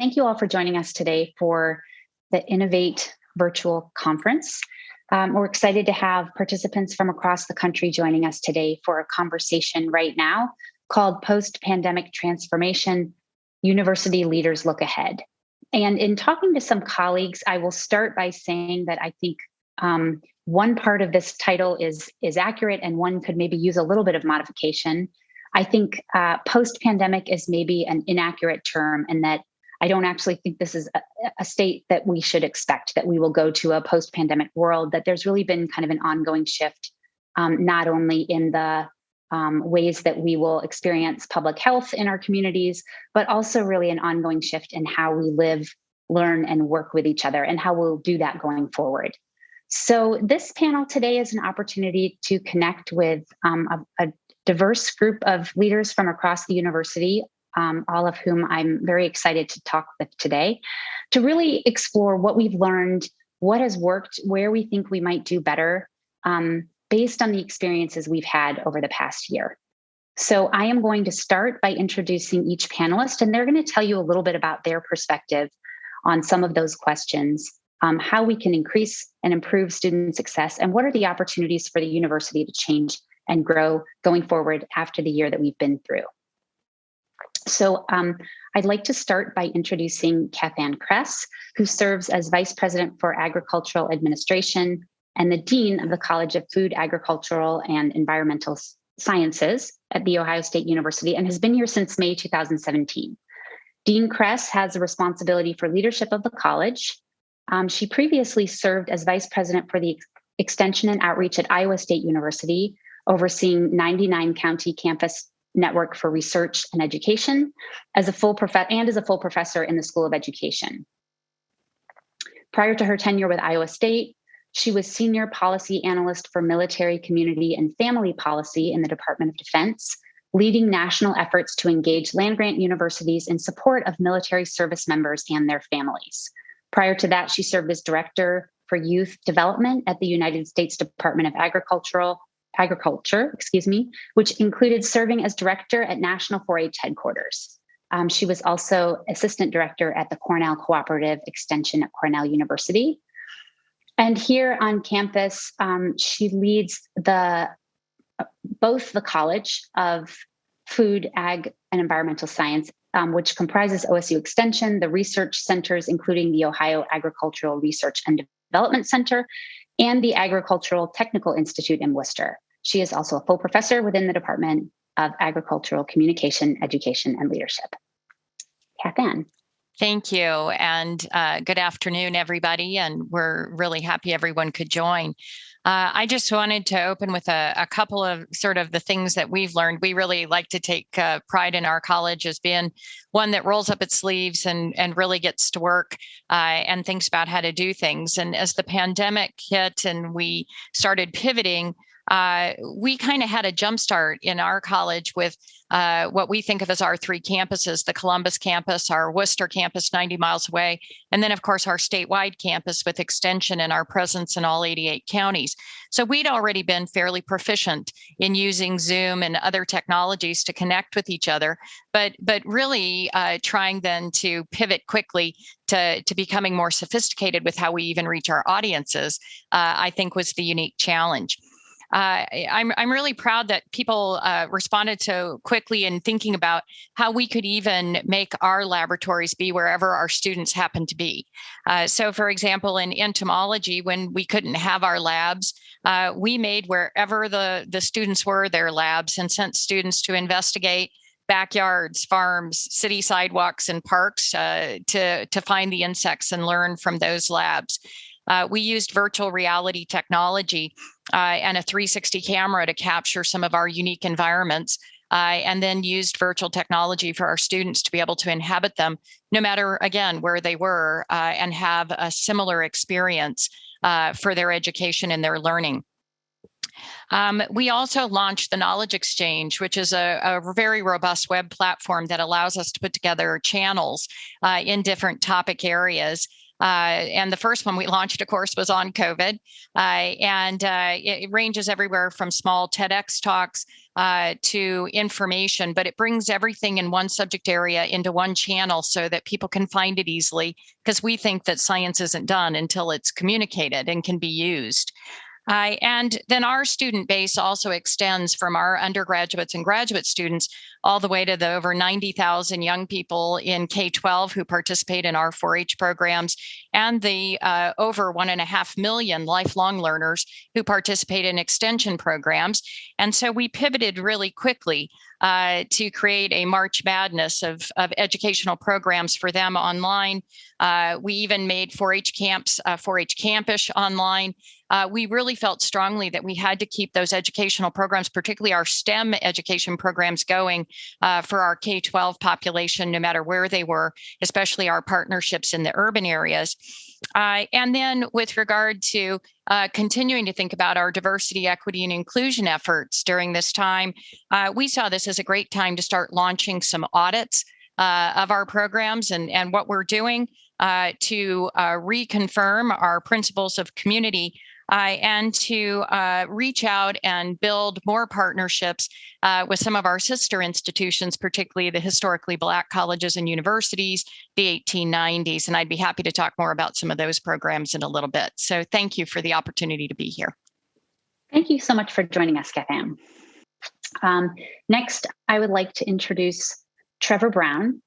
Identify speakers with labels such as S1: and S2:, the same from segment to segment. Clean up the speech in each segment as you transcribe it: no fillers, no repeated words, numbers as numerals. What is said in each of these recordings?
S1: thank you all for joining us today for the Innovate virtual conference. We're excited to have participants from across the country joining us today for a conversation right now called Post-Pandemic Transformation, University Leaders Look Ahead. And in talking to some colleagues, I will start by saying that I think one part of this title is accurate and one could maybe use a little bit of modification. I think post-pandemic is maybe an inaccurate term, and that I don't actually think this is a state that we should expect, that we will go to a post-pandemic world, that there's really been kind of an ongoing shift, not only in the ways that we will experience public health in our communities, but also really an ongoing shift in how we live, learn, and work with each other, and how we'll do that going forward. So this panel today is an opportunity to connect with a diverse group of leaders from across the university, all of whom I'm very excited to talk with today, to really explore what we've learned, what has worked, where we think we might do better, based on the experiences we've had over the past year. So I am going to start by introducing each panelist, and they're going to tell you a little bit about their perspective on some of those questions, how we can increase and improve student success, and what are the opportunities for the university to change and grow going forward after the year that we've been through. So I'd like to start by introducing Kathann Kress, who serves as Vice President for Agricultural Administration and the Dean of the College of Food, Agricultural, and Environmental Sciences at The Ohio State University, and has been here since May 2017. Dean Kress has the responsibility for leadership of the college. She previously served as Vice President for the Extension and Outreach at Iowa State University, overseeing 99 county campus network for research and education, as a full professor in the School of Education. Prior to her tenure with Iowa State, she was Senior Policy Analyst for Military, Community, and Family Policy in the Department of Defense, leading national efforts to engage land-grant universities in support of military service members and their families. Prior to that, she served as Director for Youth Development at the United States Department of Agriculture, which included serving as Director at National 4-H Headquarters. She was also Assistant Director at the Cornell Cooperative Extension at Cornell University. And here on campus, she leads both the College of Food, Ag, and Environmental Science, which comprises OSU Extension, the research centers, including the Ohio Agricultural Research and Development Center, and the Agricultural Technical Institute in Worcester. She is also a full professor within the Department of Agricultural Communication, Education, and Leadership. Kathann.
S2: Thank you, and good afternoon, everybody, and we're really happy everyone could join. I just wanted to open with a couple of sort of the things that we've learned. We really like to take pride in our college as being one that rolls up its sleeves and really gets to work and thinks about how to do things. And as the pandemic hit and we started pivoting, we kind of had a jump start in our college with what we think of as our three campuses: the Columbus campus, our Worcester campus 90 miles away, and then of course our statewide campus with Extension and our presence in all 88 counties. So we'd already been fairly proficient in using Zoom and other technologies to connect with each other, but really trying then to pivot quickly to becoming more sophisticated with how we even reach our audiences, I think was the unique challenge. I'm really proud that people responded so quickly in thinking about how we could even make our laboratories be wherever our students happen to be. So for example, in entomology, when we couldn't have our labs, we made wherever the students were their labs and sent students to investigate backyards, farms, city sidewalks, and parks to find the insects and learn from those labs. We used virtual reality technology and a 360 camera to capture some of our unique environments, and then used virtual technology for our students to be able to inhabit them, no matter, again, where they were, and have a similar experience for their education and their learning. We also launched the Knowledge Exchange, which is a very robust web platform that allows us to put together channels in different topic areas. And the first one we launched, of course, was on COVID. And it ranges everywhere from small TEDx talks to information, but it brings everything in one subject area into one channel so that people can find it easily, because we think that science isn't done until it's communicated and can be used. And then our student base also extends from our undergraduates and graduate students all the way to the over 90,000 young people in K-12 who participate in our 4-H programs, and the over 1.5 million lifelong learners who participate in extension programs. And so we pivoted really quickly to create a March Madness of educational programs for them online. We even made 4-H camps, 4-H Campish online. We really felt strongly that we had to keep those educational programs, particularly our STEM education programs, going for our K-12 population, no matter where they were, especially our partnerships in the urban areas. And then with regard to continuing to think about our diversity, equity, and inclusion efforts during this time, we saw this as a great time to start launching some audits of our programs and what we're doing to reconfirm our principles of community and to reach out and build more partnerships with some of our sister institutions, particularly the historically Black colleges and universities, the 1890s. And I'd be happy to talk more about some of those programs in a little bit. So thank you for the opportunity to be here.
S1: Thank you so much for joining us, Kathann. Next, I would like to introduce Trevor Brown,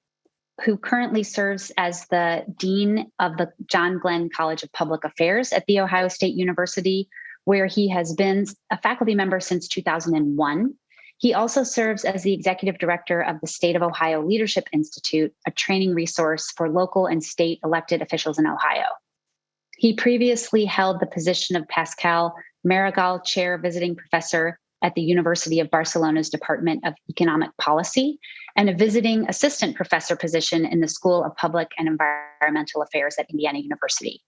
S1: who currently serves as the Dean of the John Glenn College of Public Affairs at The Ohio State University, where he has been a faculty member since 2001. He also serves as the Executive Director of the State of Ohio Leadership Institute, a training resource for local and state elected officials in Ohio. He previously held the position of Pascal Maragall Chair Visiting Professor at the University of Barcelona's Department of Economic Policy, and a visiting assistant professor position in the School of Public and Environmental Affairs at Indiana University.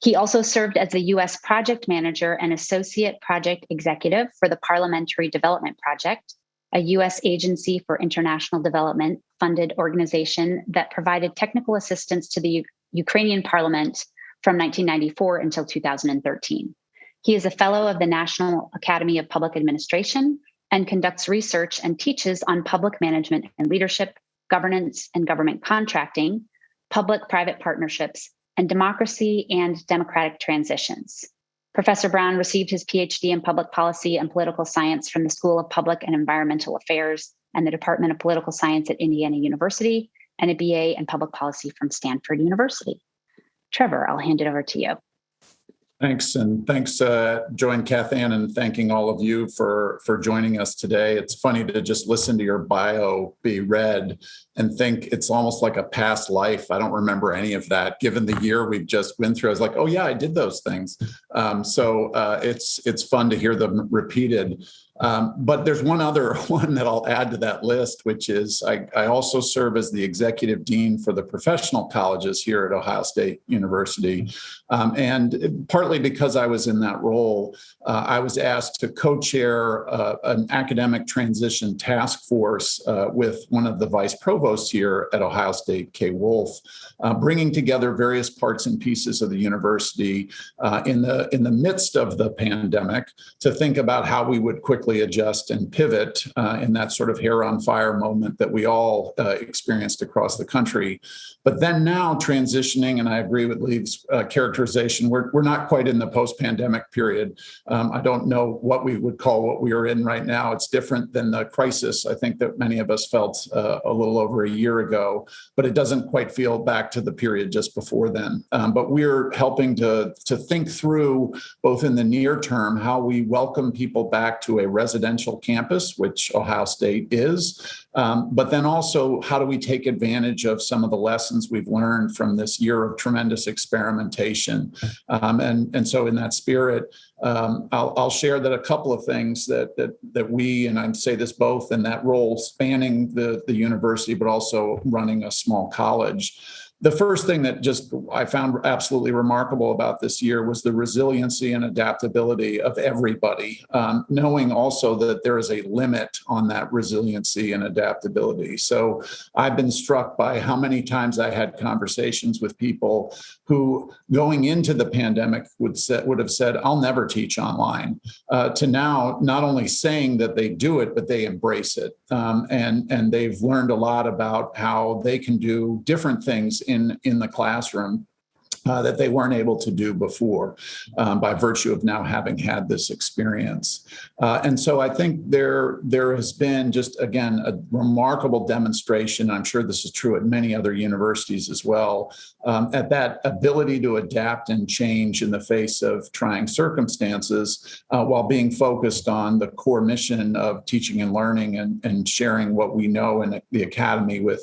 S1: He also served as the U.S. Project Manager and Associate Project Executive for the Parliamentary Development Project, a U.S. agency for international development funded organization that provided technical assistance to the Ukrainian parliament from 1994 until 2013. He is a fellow of the National Academy of Public Administration and conducts research and teaches on public management and leadership, governance and government contracting, public-private partnerships, and democracy and democratic transitions. Professor Brown received his PhD in public policy and political science from the School of Public and Environmental Affairs and the Department of Political Science at Indiana University, and a BA in public policy from Stanford University. Trevor, I'll hand it over to you.
S3: Thanks, and thanks, Joy and Kathann, and thanking all of you for joining us today. It's funny to just listen to your bio be read and think it's almost like a past life. I don't remember any of that. Given the year we've just been through, I was like, oh yeah, I did those things. So it's fun to hear them repeated. But there's one other one that I'll add to that list, which is I also serve as the executive dean for the professional colleges here at Ohio State University. And partly because I was in that role, I was asked to co-chair an academic transition task force with one of the vice provosts here at Ohio State, Kay Wolf, bringing together various parts and pieces of the university in the midst of the pandemic to think about how we would quickly adjust and pivot in that sort of hair on fire moment that we all experienced across the country. But then now transitioning, and I agree with Lee's characterization, we're not quite in the post-pandemic period. I don't know what we would call what we are in right now. It's different than the crisis I think that many of us felt a little over a year ago, but it doesn't quite feel back to the period just before then. But we're helping to think through, both in the near term, how we welcome people back to a residential campus, which Ohio State is, but then also how do we take advantage of some of the lessons we've learned from this year of tremendous experimentation. And so in that spirit, I'll share that a couple of things that we, and I'd say this both in that role spanning the university, but also running a small college, The first thing that just I found absolutely remarkable about this year was the resiliency and adaptability of everybody, knowing also that there is a limit on that resiliency and adaptability. So I've been struck by how many times I had conversations with people who, going into the pandemic, would have said, "I'll never teach online," to now not only saying that they do it, but they embrace it, and they've learned a lot about how they can do different things in the classroom that they weren't able to do before, by virtue of now having had this experience. And so I think there has been just, again, a remarkable demonstration. I'm sure this is true at many other universities as well, at that ability to adapt and change in the face of trying circumstances, while being focused on the core mission of teaching and learning and sharing what we know in the academy with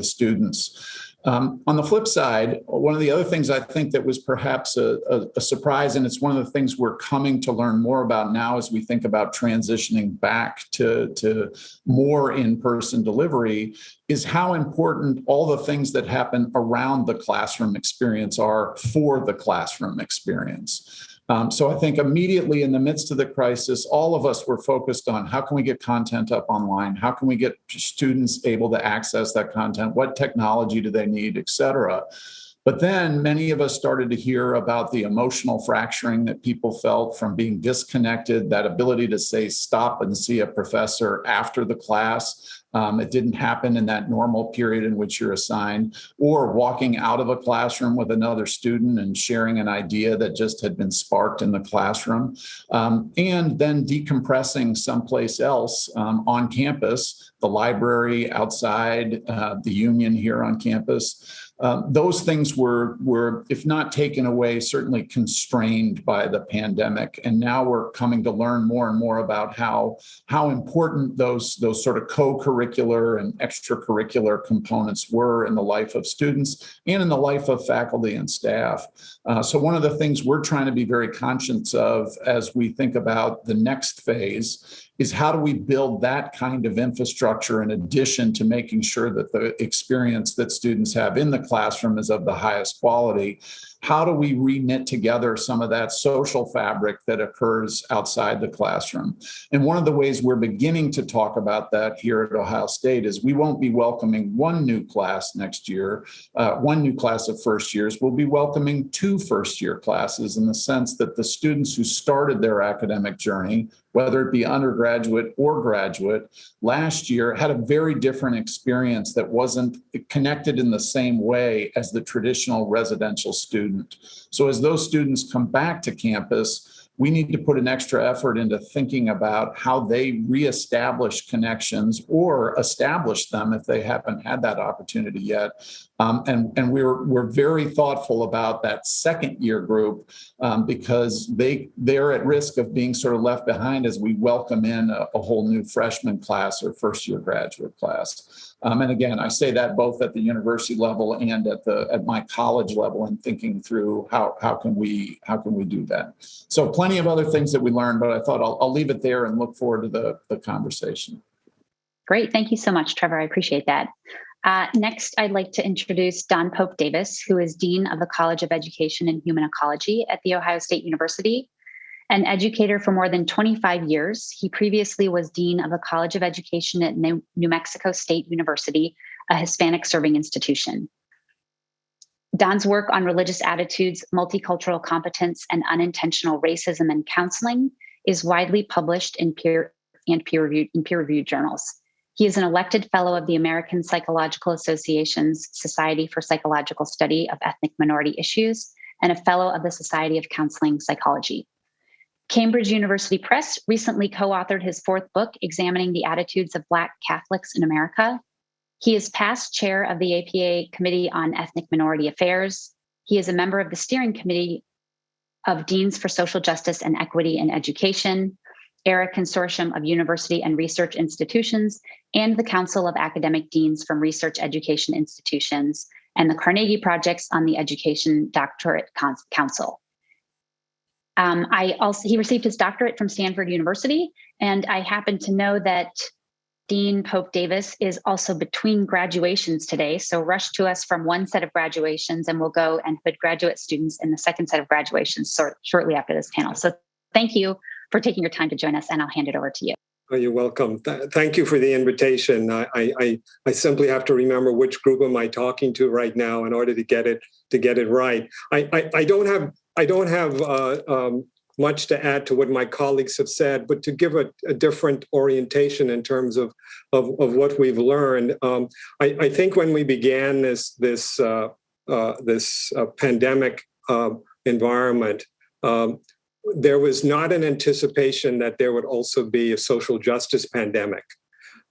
S3: students. On the flip side, one of the other things I think that was perhaps a surprise, and it's one of the things we're coming to learn more about now as we think about transitioning back to more in-person delivery, is how important all the things that happen around the classroom experience are for the classroom experience. So I think immediately in the midst of the crisis, all of us were focused on how can we get content up online? How can we get students able to access that content? What technology do they need, et cetera? But then many of us started to hear about the emotional fracturing that people felt from being disconnected, that ability to say stop and see a professor after the class. It didn't happen in that normal period in which you're assigned, or walking out of a classroom with another student and sharing an idea that just had been sparked in the classroom, and then decompressing someplace else on campus, the library outside, the union here on campus. Those things were, if not taken away, certainly constrained by the pandemic. And now we're coming to learn more and more about how important those sort of co-curricular and extracurricular components were in the life of students and in the life of faculty and staff. So one of the things we're trying to be very conscious of as we think about the next phase is how do we build that kind of infrastructure in addition to making sure that the experience that students have in the classroom is of the highest quality? How do we reknit together some of that social fabric that occurs outside the classroom? And one of the ways we're beginning to talk about that here at Ohio State is we won't be welcoming one new class next year, one new class of first years. We'll be welcoming two first-year classes, in the sense that the students who started their academic journey, whether it be undergraduate or graduate, last year had a very different experience that wasn't connected in the same way as the traditional residential student. So as those students come back to campus, we need to put an extra effort into thinking about how they reestablish connections or establish them if they haven't had that opportunity yet. And we're very thoughtful about that second year group, because they're at risk of being sort of left behind as we welcome in a whole new freshman class or first year graduate class. And again, I say that both at the university level and at my college level, and thinking through how can we do that. So plenty of other things that we learned, but I thought I'll leave it there and look forward to the conversation.
S1: Great. Thank you so much, Trevor. I appreciate that. Next, I'd like to introduce Don Pope Davis, who is Dean of the College of Education and Human Ecology at The Ohio State University. An educator for more than 25 years, he previously was Dean of the College of Education at New Mexico State University, a Hispanic serving institution. Don's work on religious attitudes, multicultural competence, and unintentional racism in counseling is widely published in peer-reviewed journals. He is an elected fellow of the American Psychological Association's Society for Psychological Study of Ethnic Minority Issues and a fellow of the Society of Counseling Psychology. Cambridge University Press recently co-authored his fourth book, examining the attitudes of Black Catholics in America. He is past chair of the APA Committee on Ethnic Minority Affairs. He is a member of the steering committee of Deans for Social Justice and Equity in Education, ERA Consortium of University and Research Institutions, and the Council of Academic Deans from Research Education Institutions, and the Carnegie Projects on the Education Doctorate Council. He received his doctorate from Stanford University, and I happen to know that Dean Pope Davis is also between graduations today. So rush to us from one set of graduations and we'll go and put graduate students in the second set of graduations shortly after this panel. So thank you for taking your time to join us, and I'll hand it over to you.
S4: Oh, you're welcome. Thank you for the invitation. I simply have to remember which group am I talking to right now in order to get it right. I don't have much to add to what my colleagues have said, but to give a different orientation in terms of what we've learned. I think when we began this pandemic environment, there was not an anticipation that there would also be a social justice pandemic.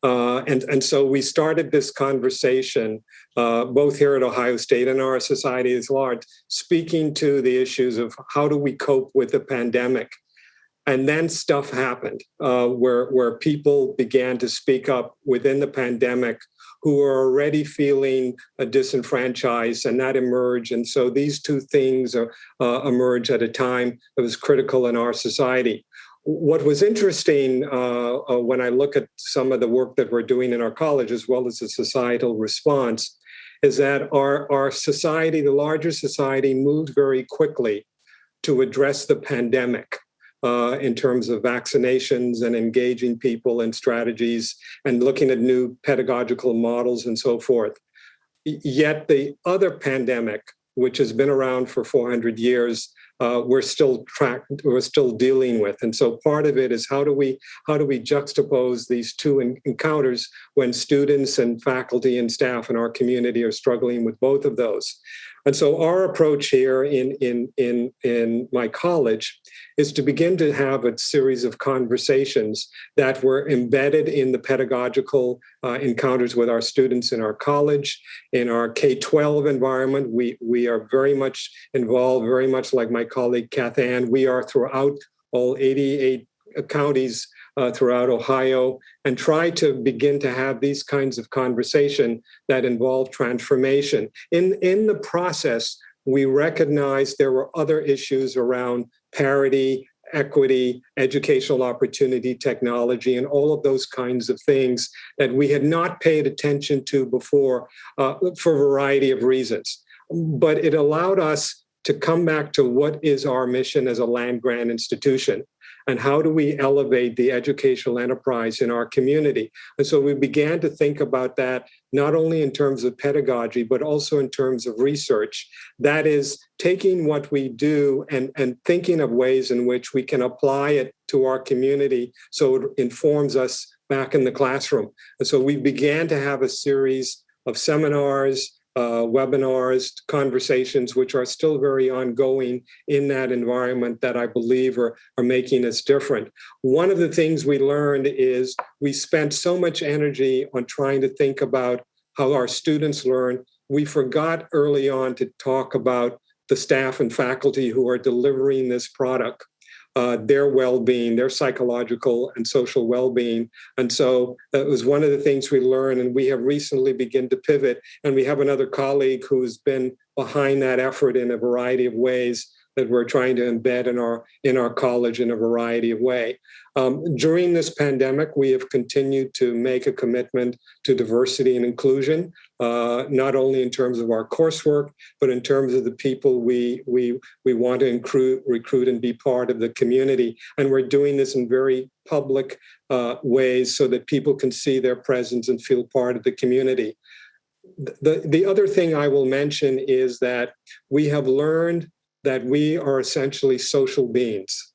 S4: And so we started this conversation, both here at Ohio State and our society as large, speaking to the issues of how do we cope with the pandemic. And then stuff happened where people began to speak up within the pandemic who were already feeling disenfranchised, and that emerged. And so these two things emerged at a time that was critical in our society. What was interesting when I look at some of the work that we're doing in our college, as well as the societal response, is that our society, the larger society, moved very quickly to address the pandemic in terms of vaccinations and engaging people in strategies and looking at new pedagogical models and so forth. Yet the other pandemic, which has been around for 400 years, we're still dealing with. And so part of it is how do we juxtapose these two encounters when students and faculty and staff in our community are struggling with both of those. And so our approach here in my college is to begin to have a series of conversations that were embedded in the pedagogical encounters with our students in our college. In our K-12 environment, we are very much involved, very much like my colleague Kath Ann. We are throughout all 88 counties throughout Ohio, and try to begin to have these kinds of conversation that involve transformation. In the process, we recognized there were other issues around parity, equity, educational opportunity, technology, and all of those kinds of things that we had not paid attention to before for a variety of reasons. But it allowed us to come back to what is our mission as a land-grant institution, and how do we elevate the educational enterprise in our community? And so we began to think about that, not only in terms of pedagogy, but also in terms of research. That is, taking what we do and thinking of ways in which we can apply it to our community so it informs us back in the classroom. And so we began to have a series of seminars, webinars, conversations, which are still very ongoing in that environment that I believe are making us different. One of the things we learned is we spent so much energy on trying to think about how our students learn. We forgot early on to talk about the staff and faculty who are delivering this product, their well-being, their psychological and social well-being. And so that was one of the things we learned, and we have recently begun to pivot. And we have another colleague who's been behind that effort in a variety of ways that we're trying to embed in our college in a variety of ways. During this pandemic, we have continued to make a commitment to diversity and inclusion, not only in terms of our coursework, but in terms of the people we want to recruit and be part of the community. And we're doing this in very public ways so that people can see their presence and feel part of the community. The other thing I will mention is that we have learned that we are essentially social beings.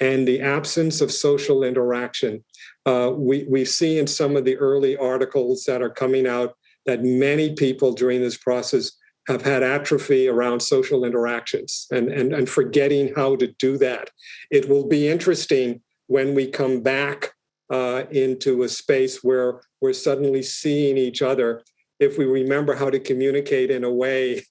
S4: And the absence of social interaction, we see in some of the early articles that are coming out that many people during this process have had atrophy around social interactions and forgetting how to do that. It will be interesting when we come back into a space where we're suddenly seeing each other, if we remember how to communicate in a way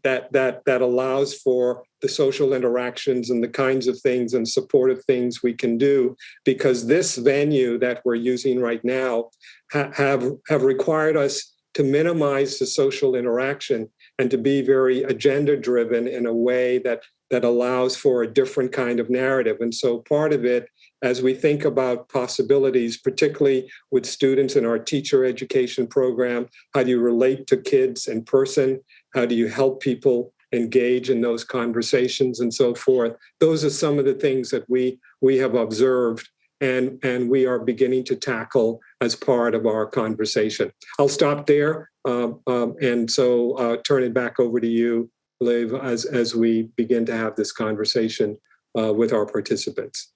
S4: that allows for the social interactions and the kinds of things and supportive things we can do, because this venue that we're using right now have required us to minimize the social interaction and to be very agenda driven in a way that allows for a different kind of narrative. And so part of it, as we think about possibilities, particularly with students in our teacher education program. How do you relate to kids in person? How do you help people engage in those conversations and so forth? Those are some of the things that we have observed and we are beginning to tackle as part of our conversation. I'll stop there and so turn it back over to you, Liv, as we begin to have this conversation with our participants.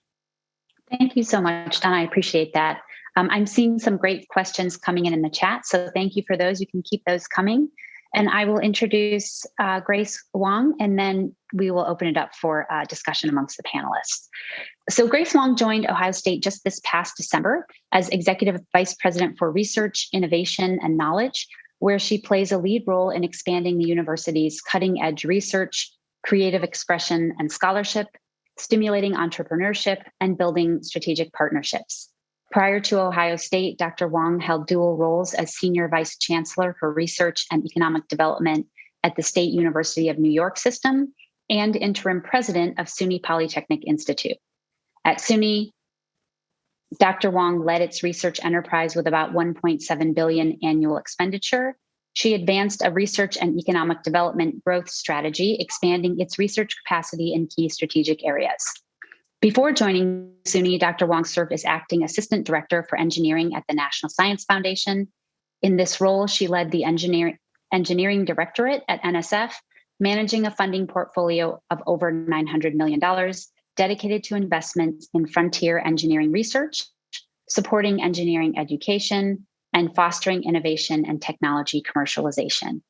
S1: Thank you so much, Don. I appreciate that. I'm seeing some great questions coming in the chat, so thank you for those. You can keep those coming. And I will introduce Grace Wong, and then we will open it up for discussion amongst the panelists. So Grace Wong joined Ohio State just this past December as Executive Vice President for Research, Innovation, and Knowledge, where she plays a lead role in expanding the university's cutting-edge research, creative expression, and scholarship, stimulating entrepreneurship, and building strategic partnerships. Prior to Ohio State, Dr. Wong held dual roles as Senior Vice Chancellor for Research and Economic Development at the State University of New York System and Interim President of SUNY Polytechnic Institute. At SUNY, Dr. Wong led its research enterprise with about $1.7 billion annual expenditure. She advanced a research and economic development growth strategy, expanding its research capacity in key strategic areas. Before joining SUNY, Dr. Wong served as Acting Assistant Director for Engineering at the National Science Foundation. In this role, she led the Engineering Directorate at NSF, managing a funding portfolio of over $900 million dedicated to investments in frontier engineering research, supporting engineering education, and fostering innovation and technology commercialization.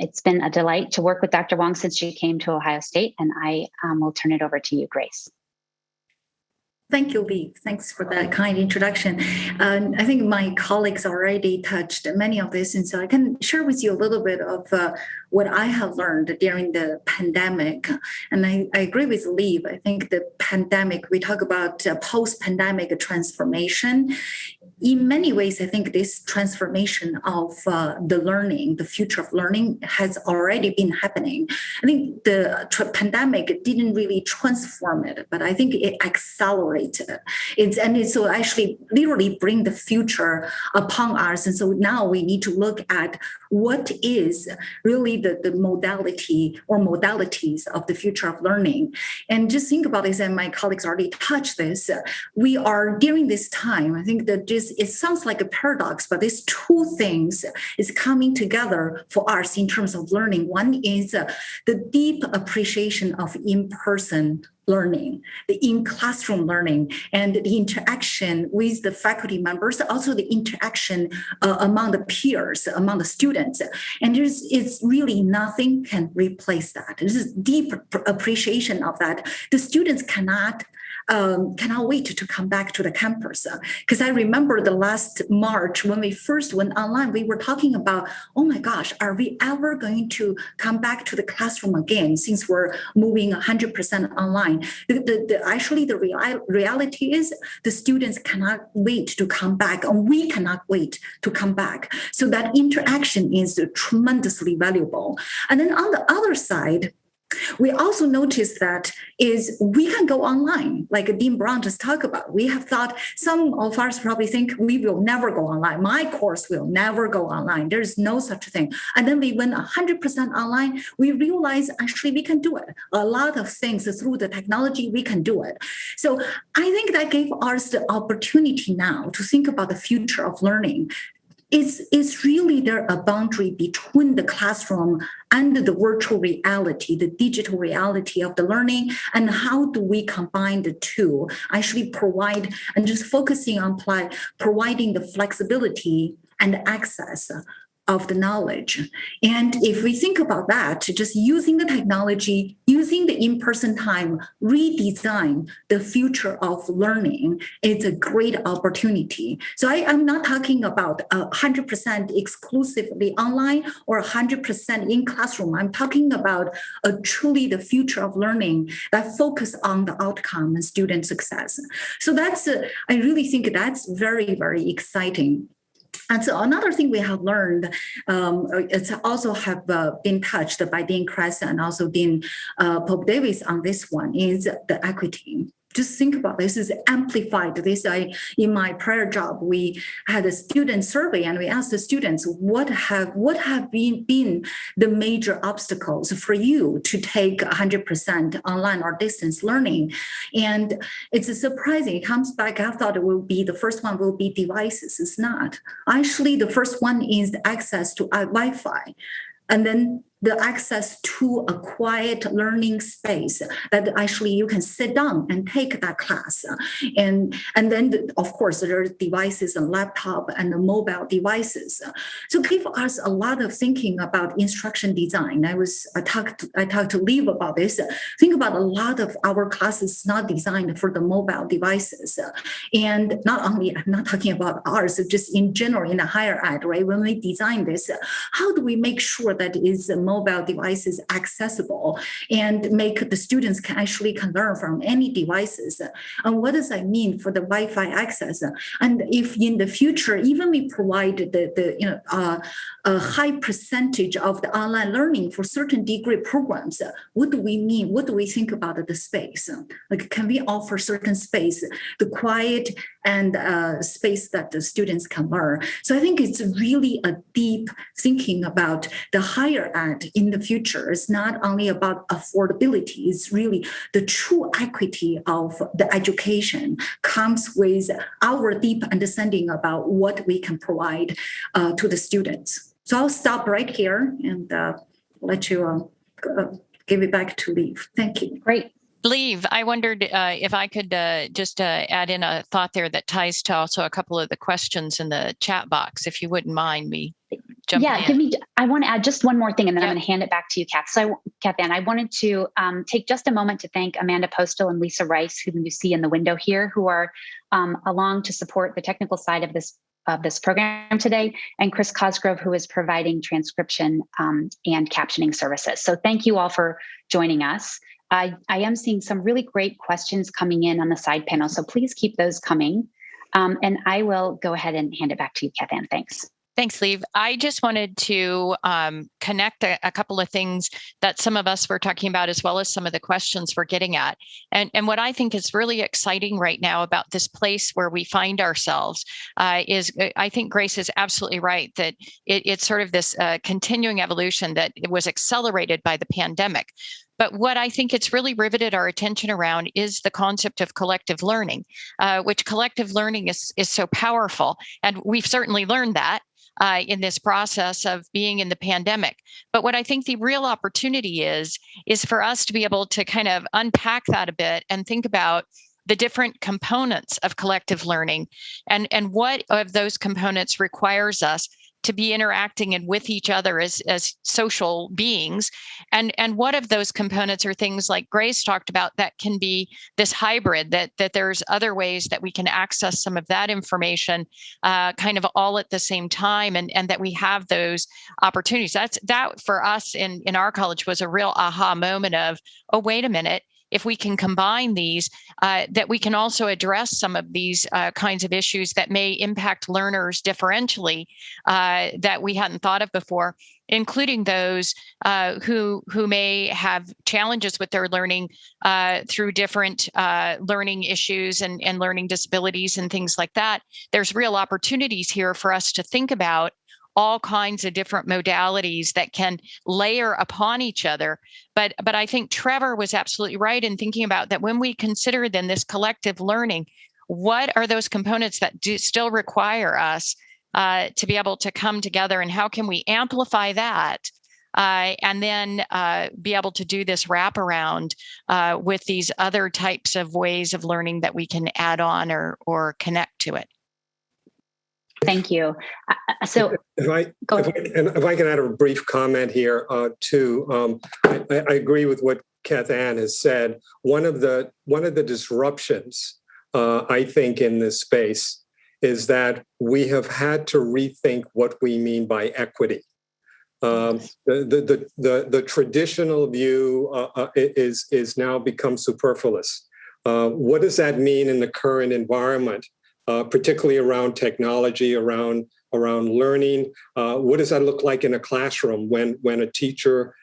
S1: It's been a delight to work with Dr. Wong since she came to Ohio State, and I will turn it over to you, Grace.
S5: Thank you, Liv. Thanks for that kind introduction. I think my colleagues already touched many of this, and so I can share with you a little bit of what I have learned during the pandemic. And I agree with Liv. I think the pandemic, we talk about post-pandemic transformation. In many ways, I think this transformation of the learning, the future of learning, has already been happening. I think the pandemic didn't really transform it, but I think it accelerated it. And so actually literally bring the future upon us. And so now we need to look at what is really the modality or modalities of the future of learning. And just think about this, and my colleagues already touched this. We are during this time, I think that it sounds like a paradox, but these two things is coming together for us in terms of learning. One is the deep appreciation of in-person learning, the in-classroom learning, and the interaction with the faculty members, also the interaction among the peers, among the students. And it's really nothing can replace that. This is deep appreciation of that. The students cannot wait to come back to the campus. Because I remember the last March when we first went online, we were talking about, oh my gosh, are we ever going to come back to the classroom again since we're moving 100% online? Actually, the reality is the students cannot wait to come back, and we cannot wait to come back. So that interaction is tremendously valuable. And then on the other side, we also noticed that is we can go online, like Dean Brown just talked about. We have thought, some of us probably think we will never go online. My course will never go online. There's no such thing. And then we went 100% online. We realized actually we can do it. A lot of things through the technology, we can do it. So I think that gave us the opportunity now to think about the future of learning. Is really there a boundary between the classroom and the virtual reality, the digital reality of the learning, and how do we combine the two, actually provide, and just focusing on providing the flexibility and access of the knowledge. And if we think about that, just using the technology, using the in-person time, redesign the future of learning, it's a great opportunity. So I'm not talking about 100% exclusively online or 100% in classroom. I'm talking about truly the future of learning that focus on the outcome and student success. So that's, I really think that's very, very exciting. And so another thing we have learned, it's also have been touched by Dean Kress and also Dean Pope Davis on this one, is the equity. just think about this is amplified. In my prior job, we had a student survey and we asked the students what have been the major obstacles for you to take 100% online or distance learning. And it's surprising. It comes back. I thought the first one will be devices. It's not. Actually, the first one is access to Wi-Fi. And then the access to a quiet learning space that actually you can sit down and take that class. And then, of course, there are devices and laptop and the mobile devices. So give us a lot of thinking about instruction design. I talked to Liv about this. Think about a lot of our classes not designed for the mobile devices. And not only, I'm not talking about ours, just in general in the higher ed, right? When we design this, how do we make sure that it's mobile devices accessible and make the students can learn from any devices? And what does that mean for the Wi-Fi access? And if in the future, even we provide a high percentage of the online learning for certain degree programs, what do we mean? What do we think about the space? Like, can we offer certain space, the quiet and space that the students can learn? So I think it's really a deep thinking about the higher ed in the future. It's not only about affordability, it's really the true equity of the education comes with our deep understanding about what we can provide to the students. So I'll stop right here and let you give it back to Liv. Thank you.
S1: Great.
S2: Liv, I wondered if I could just add in a thought there that ties to also a couple of the questions in the chat box, if you wouldn't mind me jumping in.
S1: I want to add just one more thing, and then I'm going to hand it back to you, Kath. So, Kathy, I wanted to take just a moment to thank Amanda Postal and Lisa Rice, who you see in the window here, who are along to support the technical side of this program today, and Chris Cosgrove, who is providing transcription and captioning services. So thank you all for joining us. I am seeing some really great questions coming in on the side panel, so please keep those coming. And I will go ahead and hand it back to you, Kath Ann. Thanks.
S2: Thanks, Liv. I just wanted to connect a couple of things that some of us were talking about, as well as some of the questions we're getting at. And what I think is really exciting right now about this place where we find ourselves is, I think Grace is absolutely right, that it's sort of this continuing evolution that it was accelerated by the pandemic. But what I think it's really riveted our attention around is the concept of collective learning, which collective learning is so powerful. And we've certainly learned that in this process of being in the pandemic. But what I think the real opportunity is for us to be able to kind of unpack that a bit and think about the different components of collective learning and what of those components requires us to be interacting and with each other as social beings. And what of those components are things like Grace talked about that can be this hybrid, that there's other ways that we can access some of that information kind of all at the same time, and that we have those opportunities. That for us in our college was a real aha moment of, oh, wait a minute. If we can combine these, that we can also address some of these kinds of issues that may impact learners differentially that we hadn't thought of before, including those who may have challenges with their learning through different learning issues and learning disabilities and things like that. There's real opportunities here for us to think about all kinds of different modalities that can layer upon each other. But I think Trevor was absolutely right in thinking about that when we consider then this collective learning, what are those components that do still require us to be able to come together, and how can we amplify that and then be able to do this wraparound with these other types of ways of learning that we can add on or connect to it.
S1: Thank you. So
S4: if I can add a brief comment here too, I agree with what Kath Ann has said. One of the disruptions I think in this space is that we have had to rethink what we mean by equity. The traditional view is now become superfluous. What does that mean in the current environment? Particularly around technology, around learning. What does that look like in a classroom when a teacher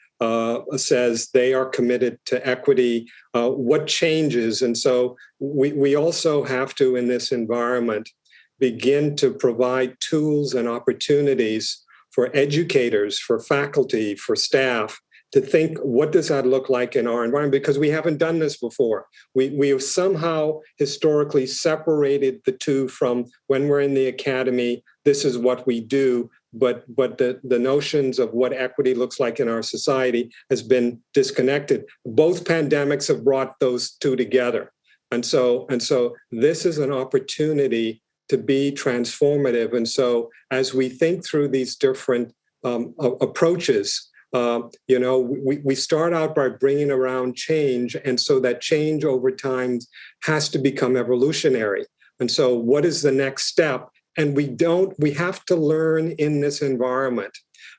S4: says they are committed to equity. What changes? And so we also have to, in this environment, begin to provide tools and opportunities for educators, for faculty, for staff to think, what does that look like in our environment? Because we haven't done this before. We have somehow historically separated the two from when we're in the academy, this is what we do. But the notions of what equity looks like in our society has been disconnected. Both pandemics have brought those two together. And so this is an opportunity to be transformative. And so as we think through these different approaches, we start out by bringing around change. And so that change over time has to become evolutionary. And so what is the next step? And we have to learn in this environment,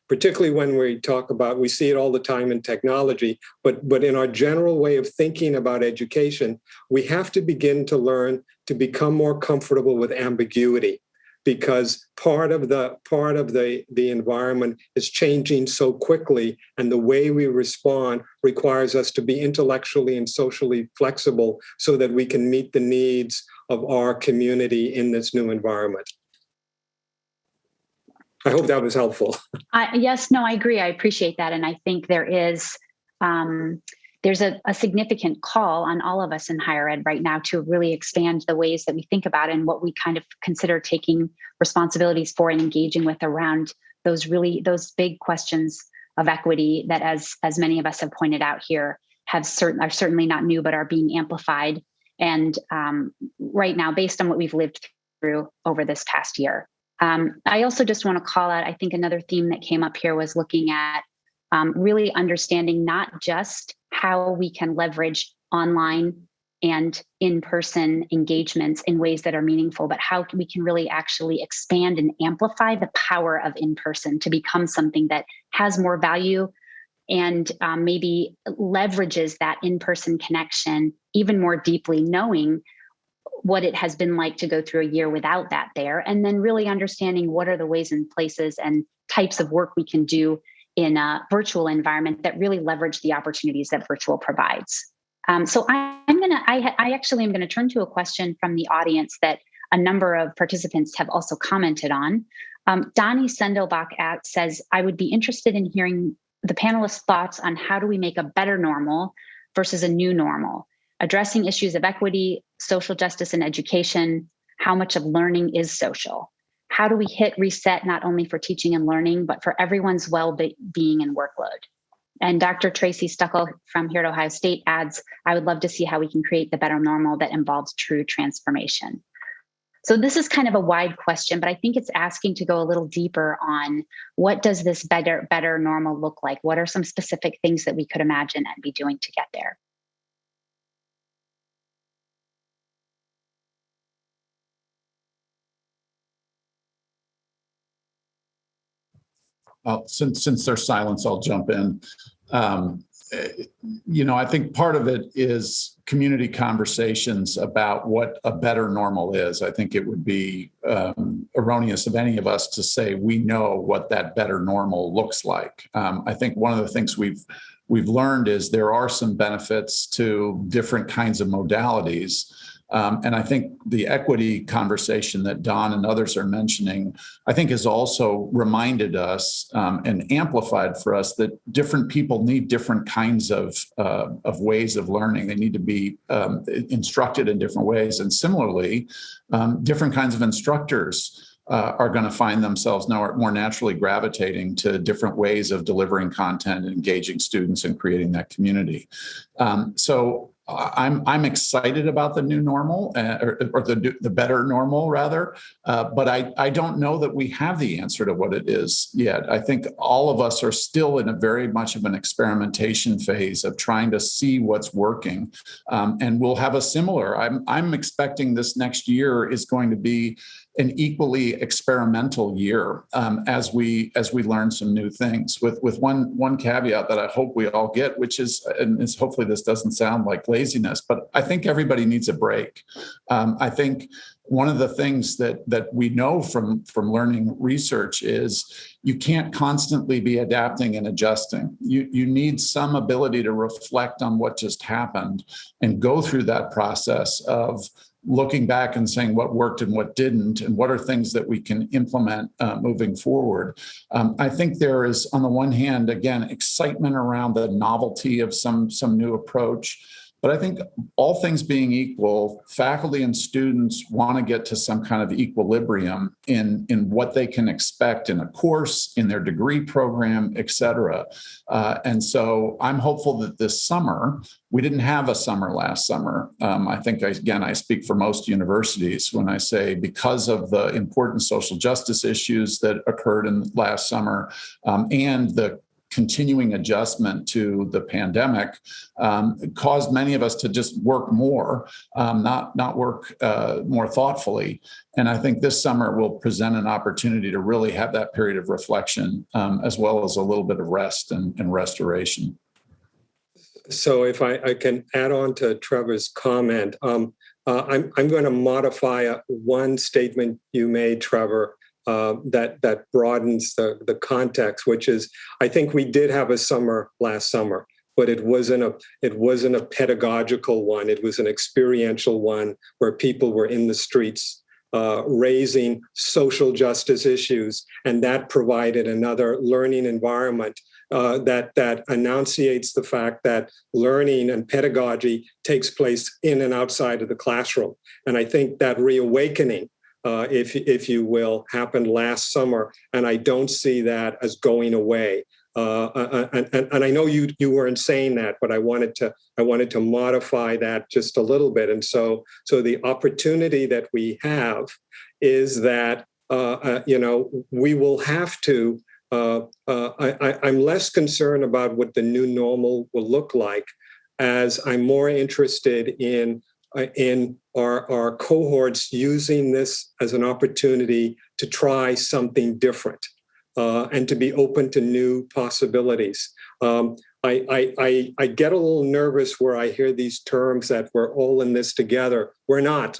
S4: particularly when we see it all the time in technology, but in our general way of thinking about education, we have to begin to learn to become more comfortable with ambiguity, because part of the environment is changing so quickly, and the way we respond requires us to be intellectually and socially flexible so that we can meet the needs of our community in this new environment. I hope that was helpful.
S1: Yes, no, I agree. I appreciate that. And I think there's a significant call on all of us in higher ed right now to really expand the ways that we think about and what we kind of consider taking responsibilities for and engaging with around those big questions of equity that, as many of us have pointed out here, are certainly not new, but are being amplified. And right now, based on what we've lived through over this past year. I also just want to call out, I think another theme that came up here was looking at really understanding not just how we can leverage online and in-person engagements in ways that are meaningful, but how we can really actually expand and amplify the power of in-person to become something that has more value and maybe leverages that in-person connection even more deeply, knowing what it has been like to go through a year without that there, and then really understanding what are the ways and places and types of work we can do in a virtual environment that really leverage the opportunities that virtual provides. So I actually am going to turn to a question from the audience that a number of participants have also commented on. Donnie Sendelbach says, I would be interested in hearing the panelists' thoughts on how do we make a better normal versus a new normal, addressing issues of equity, social justice, and education. How much of learning is social? How do we hit reset not only for teaching and learning, but for everyone's well-being and workload? And Dr. Tracy Stuckel from here at Ohio State adds, I would love to see how we can create the better normal that involves true transformation. So this is kind of a wide question, but I think it's asking to go a little deeper on what does this better normal look like? What are some specific things that we could imagine and be doing to get there?
S3: Since there's silence, I'll jump in. I think part of it is community conversations about what a better normal is. I think it would be erroneous of any of us to say we know what that better normal looks like. I think one of the things we've learned is there are some benefits to different kinds of modalities. And I think the equity conversation that Don and others are mentioning, I think has also reminded us and amplified for us that different people need different kinds of ways of learning. They need to be instructed in different ways. And similarly, different kinds of instructors are going to find themselves more naturally gravitating to different ways of delivering content and engaging students and creating that community. So I'm excited about the new normal or the better normal rather, but I don't know that we have the answer to what it is yet. I think all of us are still in a very much of an experimentation phase of trying to see what's working, and we'll have a similar. I'm expecting this next year is going to be an equally experimental year as we learn some new things. With one caveat that I hope we all get, which is, and is hopefully this doesn't sound like laziness, but I think everybody needs a break. I think one of the things that we know from learning research is you can't constantly be adapting and adjusting. You need some ability to reflect on what just happened and go through that process of looking back and saying what worked and what didn't, and what are things that we can implement moving forward. I think there is, on the one hand, again, excitement around the novelty of some new approach. But I think all things being equal, faculty and students want to get to some kind of equilibrium in what they can expect in a course, in their degree program, et cetera. And so I'm hopeful that this summer, we didn't have a summer last summer. I think, I speak for most universities when I say, because of the important social justice issues that occurred in last summer and the continuing adjustment to the pandemic caused many of us to just work more, not work more thoughtfully. And I think this summer will present an opportunity to really have that period of reflection, as well as a little bit of rest and restoration.
S4: So if I can add on to Trevor's comment, I'm going to modify one statement you made, Trevor, that broadens the context, which is, I think we did have a summer last summer, but it wasn't a pedagogical one. It was an experiential one where people were in the streets raising social justice issues, and that provided another learning environment that enunciates the fact that learning and pedagogy takes place in and outside of the classroom. And I think that reawakening, if you will, happened last summer, and I don't see that as going away. And I know you weren't saying that, but I wanted to modify that just a little bit. And so the opportunity that we have is that we will have to. I'm less concerned about what the new normal will look like, as I'm more interested in our cohorts using this as an opportunity to try something different and to be open to new possibilities. I get a little nervous where I hear these terms that we're all in this together. We're not,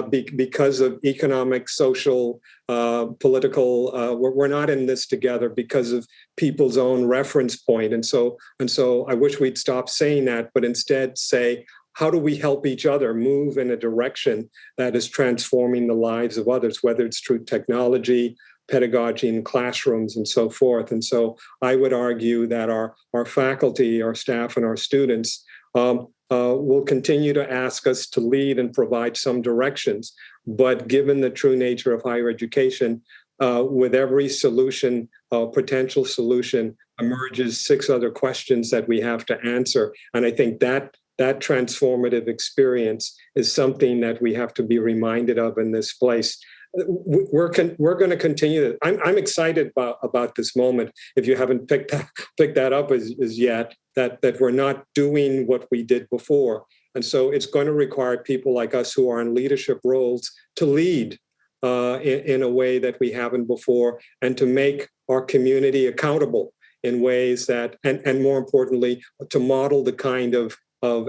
S4: because of economic, social, political. We're not in this together because of people's own reference point. And so I wish we'd stop saying that, but instead say, how do we help each other move in a direction that is transforming the lives of others, whether it's through technology, pedagogy in classrooms, and so forth. And so I would argue that our faculty, our staff, and our students will continue to ask us to lead and provide some directions. But given the true nature of higher education, with every solution, potential solution, emerges 6 other questions that we have to answer. And I think that transformative experience is something that we have to be reminded of in this place. We're going to continue. I'm excited about this moment. If you haven't picked that up as yet, that we're not doing what we did before, and so it's going to require people like us who are in leadership roles to lead in a way that we haven't before, and to make our community accountable in ways that, and more importantly, to model the kind of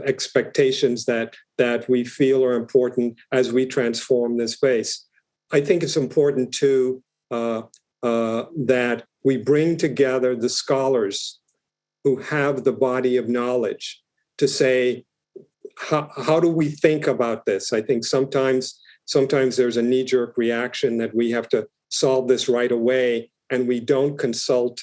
S4: expectations that we feel are important as we transform this space. I think it's important too that we bring together the scholars who have the body of knowledge to say, how do we think about this? I think sometimes there's a knee-jerk reaction that we have to solve this right away, and we don't consult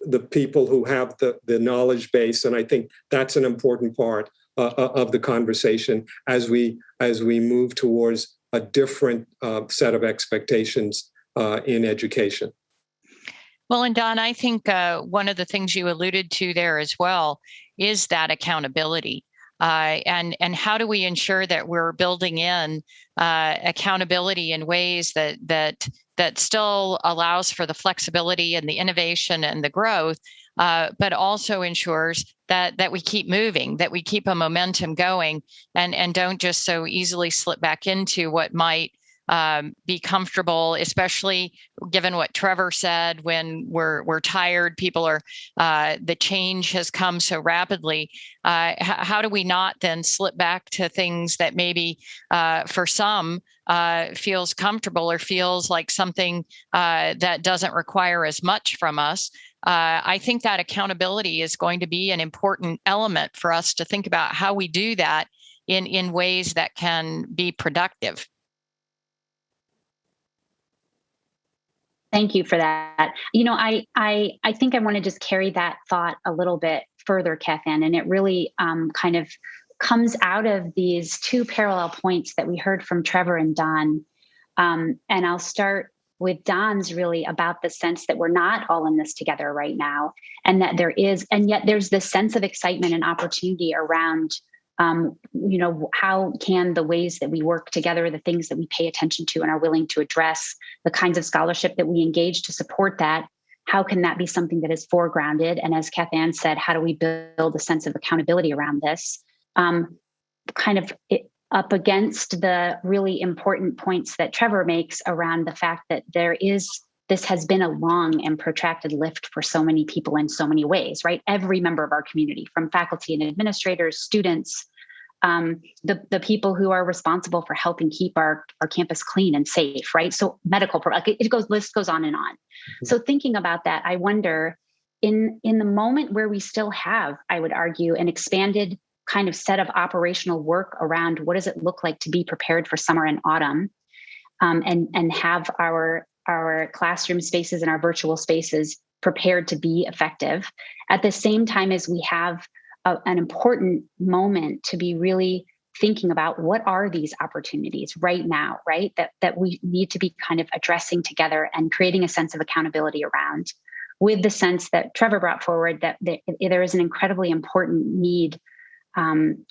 S4: the people who have the knowledge base. And I think that's an important part of the conversation as we move towards a different set of expectations in education.
S2: Well, and Don, I think one of the things you alluded to there as well is that accountability. And how do we ensure that we're building in accountability in ways that still allows for the flexibility and the innovation and the growth, but also ensures that we keep moving, that we keep a momentum going, and don't just so easily slip back into what might be comfortable, especially given what Trevor said, when we're tired, people are, the change has come so rapidly. How do we not then slip back to things that maybe for some feels comfortable or feels like something that doesn't require as much from us? I think that accountability is going to be an important element for us to think about how we do that in ways that can be productive.
S1: Thank you for that. I think I want to just carry that thought a little bit further, Kathan, and it really kind of comes out of these two parallel points that we heard from Trevor and Don. And I'll start with Don's really about the sense that we're not all in this together right now, and that yet there's this sense of excitement and opportunity around how can the ways that we work together, the things that we pay attention to and are willing to address, the kinds of scholarship that we engage to support that, how can that be something that is foregrounded? And as Kathan said, how do we build a sense of accountability around this? Up against the really important points that Trevor makes around the fact that this has been a long and protracted lift for so many people in so many ways, right? Every member of our community, from faculty and administrators, students, the people who are responsible for helping keep our campus clean and safe, right? So list goes on and on. Mm-hmm. So thinking about that, I wonder, in the moment where we still have, I would argue, an expanded kind of set of operational work around what does it look like to be prepared for summer and autumn, and have our classroom spaces and our virtual spaces prepared to be effective, at the same time as we have an important moment to be really thinking about what are these opportunities right now, right? That we need to be kind of addressing together and creating a sense of accountability around, with the sense that Trevor brought forward, that there is an incredibly important need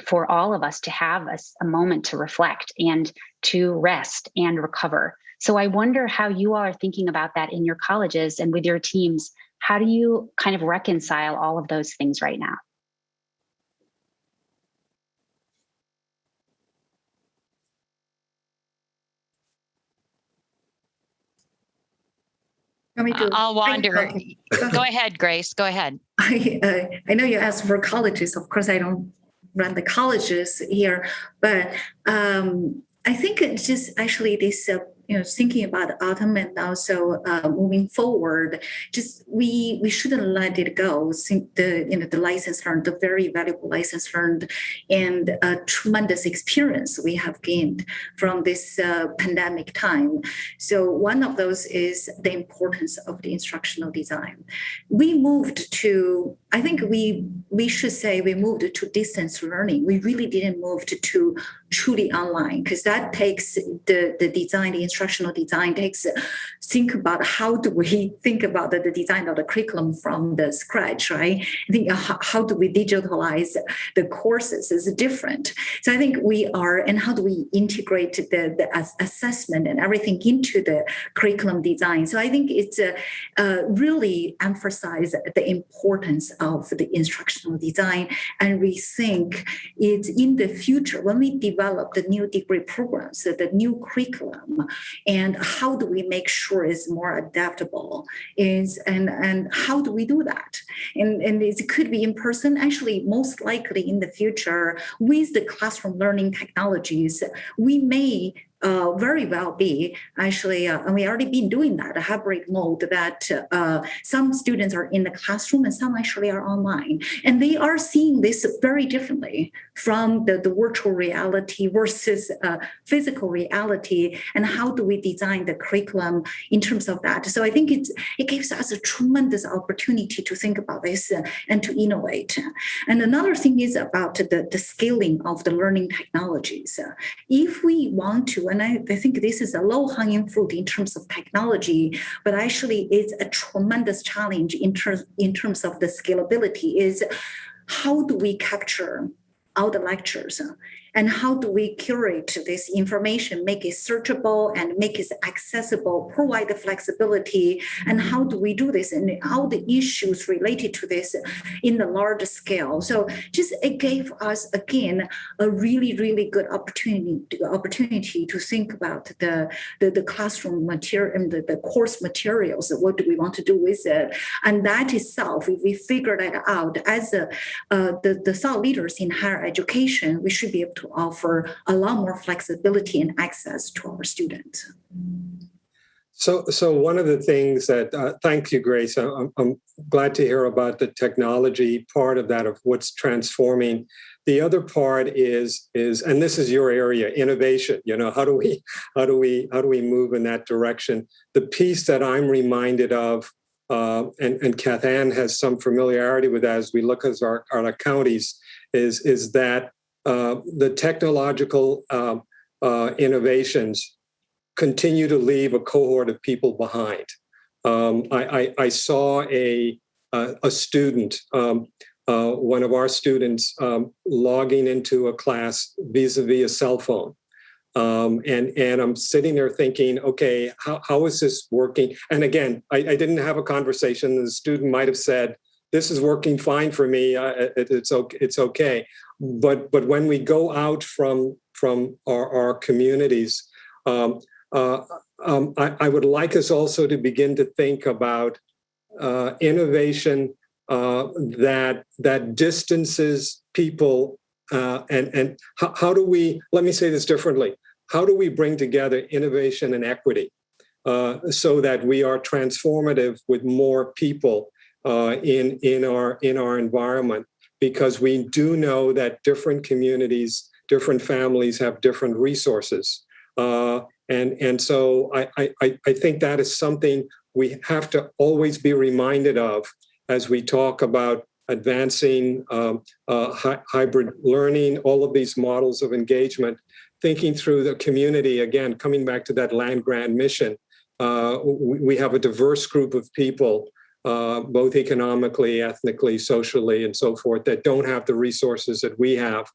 S1: for all of us to have a moment to reflect and to rest and recover. So I wonder how you all are thinking about that in your colleges and with your teams. How do you kind of reconcile all of those things right now?
S2: I'll wander. Go ahead, Grace. Go ahead.
S5: I know you asked for colleges. Of course, I don't run the colleges here, but I think it's just actually this, thinking about autumn and also moving forward, just we shouldn't let it go. The license learned, the very valuable license learned, and a tremendous experience we have gained from this pandemic time. So one of those is the importance of the instructional design. We moved to, I think we should say we moved to distance learning. We really didn't move to truly online, because that takes the design, the instructional design takes, think about how do we think about the design of the curriculum from the scratch, right? I think how do we digitalize the courses is different. So I think and how do we integrate the assessment and everything into the curriculum design? So I think it's really emphasize the importance of the instructional design, and we think it's in the future when we develop the new degree programs, the new curriculum, and how do we make sure it's more adaptable, and how do we do that? And it could be in person. Actually, most likely in the future, with the classroom learning technologies, we may very well be actually, and we already been doing that, a hybrid mode that some students are in the classroom and some actually are online. And they are seeing this very differently from the virtual reality versus physical reality. And how do we design the curriculum in terms of that? So I think it gives us a tremendous opportunity to think about this and to innovate. And another thing is about the scaling of the learning technologies. If we want to, and I think this is a low-hanging fruit in terms of technology, but actually it's a tremendous challenge in terms of the scalability, is how do we capture all the lectures and how do we curate this information, make it searchable and make it accessible, provide the flexibility, and how do we do this, and how the issues related to this in the large scale. So just it gave us again a really, really good opportunity to think about the classroom material and the course materials. What do we want to do with it? And that itself, if we figure that out as the thought leaders in higher education, we should be able to offer a lot more flexibility and access to our students.
S4: So one of the things that, thank you, Grace. I'm glad to hear about the technology part of that, of what's transforming. The other part is, and this is your area, innovation. How do we move in that direction? The piece that I'm reminded of, and Kath Ann has some familiarity with that as we look at our counties, is that the technological innovations continue to leave a cohort of people behind. I saw a student, one of our students, logging into a class vis-a-vis a cell phone. And I'm sitting there thinking, okay, how is this working? And again, I didn't have a conversation. The student might have said, this is working fine for me. It's okay. But when we go out from our communities, I would like us also to begin to think about innovation that distances people, and how do we, let me say this differently, how do we bring together innovation and equity so that we are transformative with more people in our environment? Because we do know that different communities, different families have different resources. And so I think that is something we have to always be reminded of as we talk about advancing hybrid learning, all of these models of engagement, thinking through the community, again, coming back to that land-grant mission. We have a diverse group of people, both economically, ethnically, socially, and so forth, that don't have the resources that we have.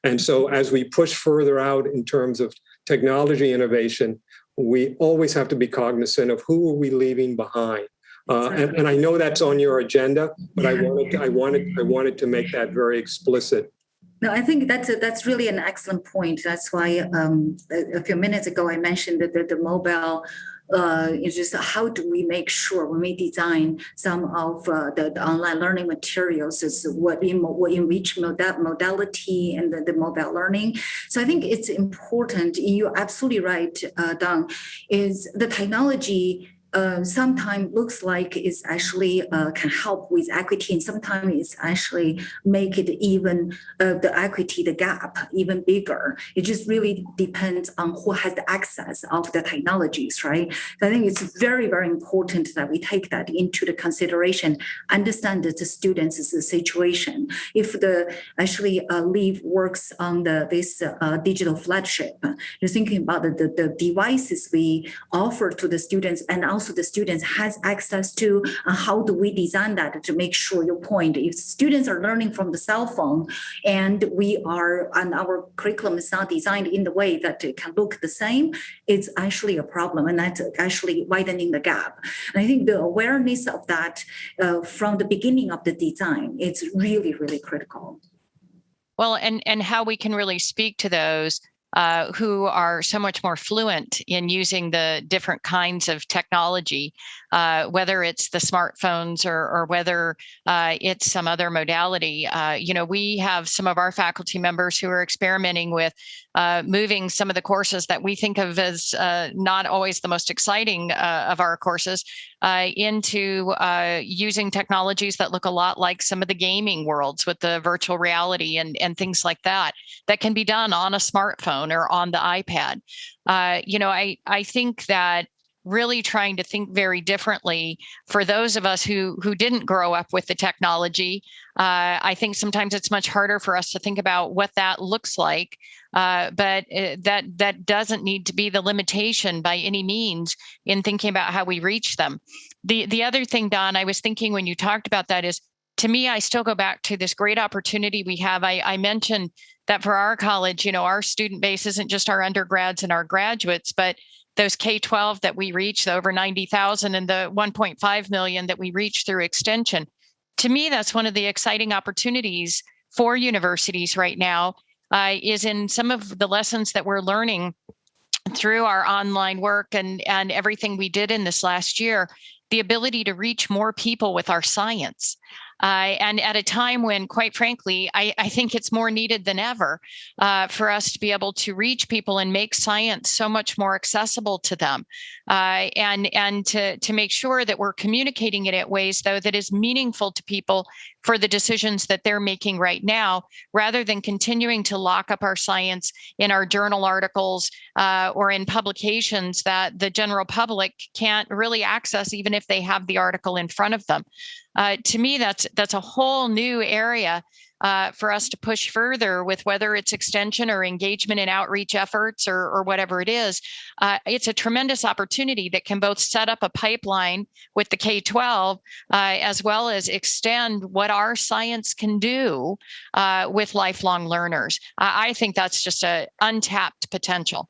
S4: And so as we push further out in terms of technology innovation, we always have to be cognizant of who are we leaving behind. And I know that's on your agenda, but I wanted to make that very explicit.
S5: No, I think that's really an excellent point. That's why a few minutes ago I mentioned that the mobile. It's just how do we make sure when we design some of the online learning materials is what enrich modality and the mobile learning. So I think it's important. You're absolutely right, Dawn, is the technology sometimes looks like it's actually can help with equity, and sometimes it's actually make it even the equity, the gap even bigger. It just really depends on who has the access of the technologies, right? So I think it's very, very important that we take that into the consideration, understand that the students' situation. If the actually Leave works on this digital flagship, you're thinking about the devices we offer to the students, and also the students has access to. How do we design that to make sure your point, if students are learning from the cell phone and our curriculum is not designed in the way that it can look the same, it's actually a problem, and that's actually widening the gap. And I think the awareness of that from the beginning of the design, it's really, really critical.
S2: Well, and how we can really speak to those who are so much more fluent in using the different kinds of technology, whether it's the smartphones or whether it's some other modality. We have some of our faculty members who are experimenting with moving some of the courses that we think of as not always the most exciting of our courses into using technologies that look a lot like some of the gaming worlds with the virtual reality and things like that can be done on a smartphone or on the iPad. I think that really trying to think very differently for those of us who didn't grow up with the technology. I think sometimes it's much harder for us to think about what that looks like, but that doesn't need to be the limitation by any means in thinking about how we reach them. The other thing, Dawn, I was thinking when you talked about that is to me, I still go back to this great opportunity we have. I mentioned that for our college, our student base isn't just our undergrads and our graduates, but those K-12 that we reach, the over 90,000 and the 1.5 million that we reach through extension. To me, that's one of the exciting opportunities for universities right now, is in some of the lessons that we're learning through our online work and everything we did in this last year, the ability to reach more people with our science. And at a time when, quite frankly, I think it's more needed than ever for us to be able to reach people and make science so much more accessible to them, and to make sure that we're communicating it in ways, though, that is meaningful to people for the decisions that they're making right now, rather than continuing to lock up our science in our journal articles or in publications that the general public can't really access, even if they have the article in front of them. To me, that's a whole new area for us to push further with, whether it's extension or engagement in outreach efforts or whatever it is. It's a tremendous opportunity that can both set up a pipeline with the K-12 as well as extend what our science can do with lifelong learners. I think that's just an untapped potential.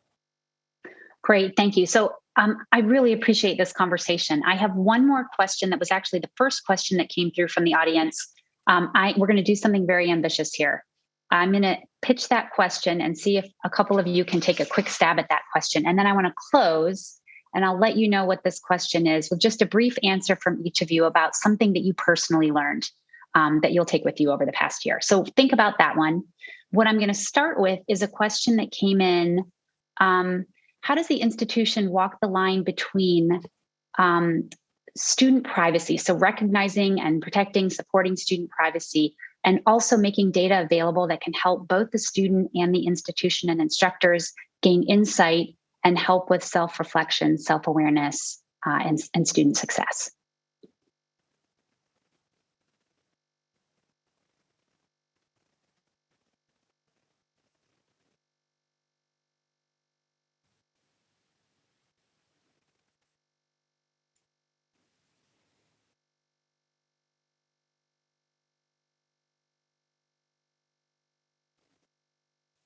S1: Great, thank you. So I really appreciate this conversation. I have one more question that was actually the first question that came through from the audience. We're going to do something very ambitious here. I'm going to pitch that question and see if a couple of you can take a quick stab at that question. And then I want to close, and I'll let you know what this question is with just a brief answer from each of you about something that you personally learned that you'll take with you over the past year. So think about that one. What I'm going to start with is a question that came in. How does the institution walk the line between student privacy, so recognizing and protecting, supporting student privacy, and also making data available that can help both the student and the institution and instructors gain insight and help with self-reflection, self-awareness, and student success?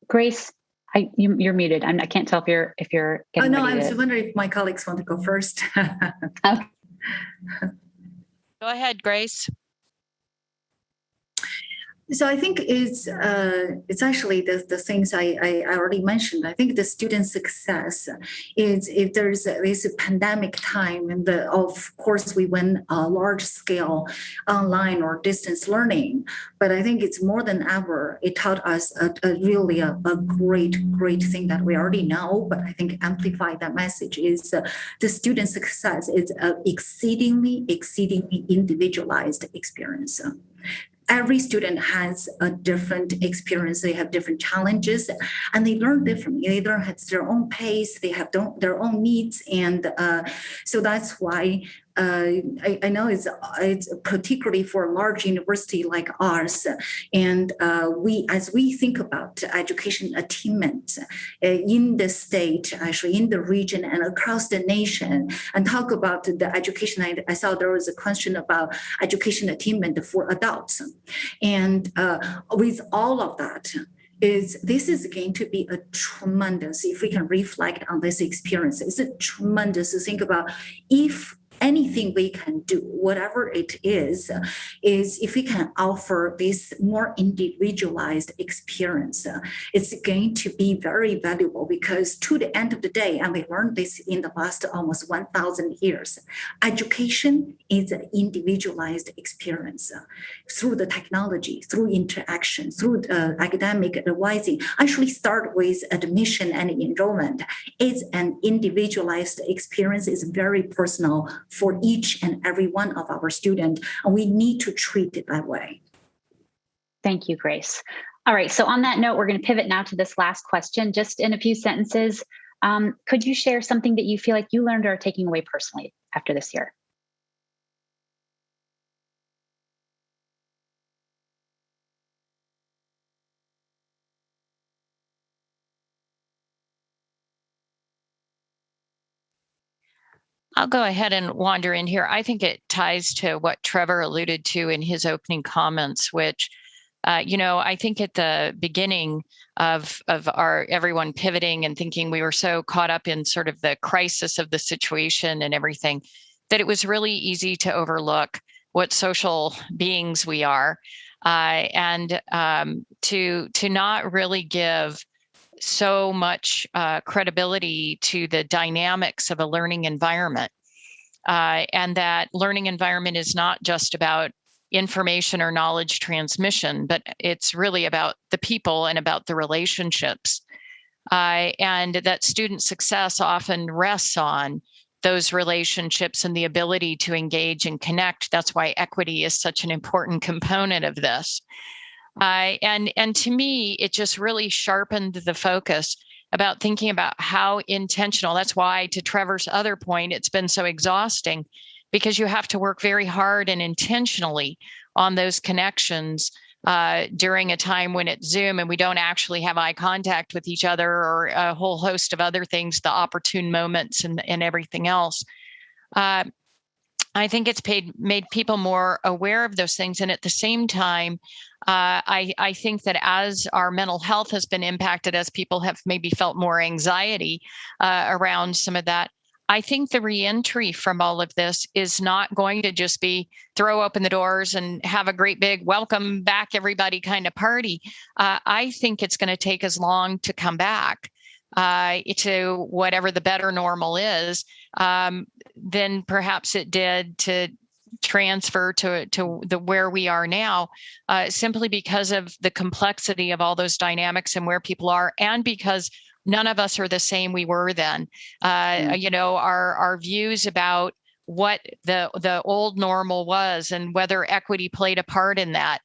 S1: Grace, you're muted. I can't tell if you're getting
S5: no,
S1: ready
S5: I was
S1: to...
S5: wondering if my colleagues want to go first.
S1: Okay.
S2: Go ahead, Grace.
S5: So I think it's actually the things I already mentioned. I think the student success is, if there's this pandemic time, and of course we went large scale online or distance learning, but I think it's more than ever, it taught us really a great thing that we already know, but I think amplify that message is the student success is exceedingly individualized experience. Every student has a different experience. They have different challenges, and they learn differently. They learn at their own pace. They have their own needs, and so that's why I know it's particularly for a large university like ours, and as we think about education attainment in the state, actually in the region and across the nation, and talk about the education. I saw there was a question about education attainment for adults, and with all of that, this is going to be a tremendous, if we can reflect on this experience, it's a tremendous to think about. If anything we can do, whatever it is if we can offer this more individualized experience, it's going to be very valuable, because to the end of the day, and we learned this in the last almost 1,000 years, education is an individualized experience through the technology, through interaction, through academic advising. Actually start with admission and enrollment. It's an individualized experience. It's very personal for each and every one of our students, and we need to treat it that way.
S1: Thank you, Grace. All right, so on that note, we're going to pivot now to this last question. Just in a few sentences, could you share something that you feel like you learned or are taking away personally after this year?
S2: I'll go ahead and wander in here. I think it ties to what Trevor alluded to in his opening comments, which, I think at the beginning of our everyone pivoting and thinking we were so caught up in sort of the crisis of the situation and everything, that it was really easy to overlook what social beings we are, and to not really give so much credibility to the dynamics of a learning environment, and that learning environment is not just about information or knowledge transmission, but it's really about the people and about the relationships, and that student success often rests on those relationships and the ability to engage and connect. That's why equity is such an important component of this. And to me, it just really sharpened the focus about thinking about how intentional. That's why, to Trevor's other point, it's been so exhausting, because you have to work very hard and intentionally on those connections during a time when it's Zoom and we don't actually have eye contact with each other, or a whole host of other things, the opportune moments and everything else. I think it's made people more aware of those things. And at the same time, I think that as our mental health has been impacted, as people have maybe felt more anxiety around some of that, I think the reentry from all of this is not going to just be throw open the doors and have a great big welcome back everybody kind of party. I think it's going to take as long to come back to whatever the better normal is, than perhaps it did to transfer to the where we are now, simply because of the complexity of all those dynamics and where people are, and because none of us are the same we were then. Our views about what the old normal was and whether equity played a part in that,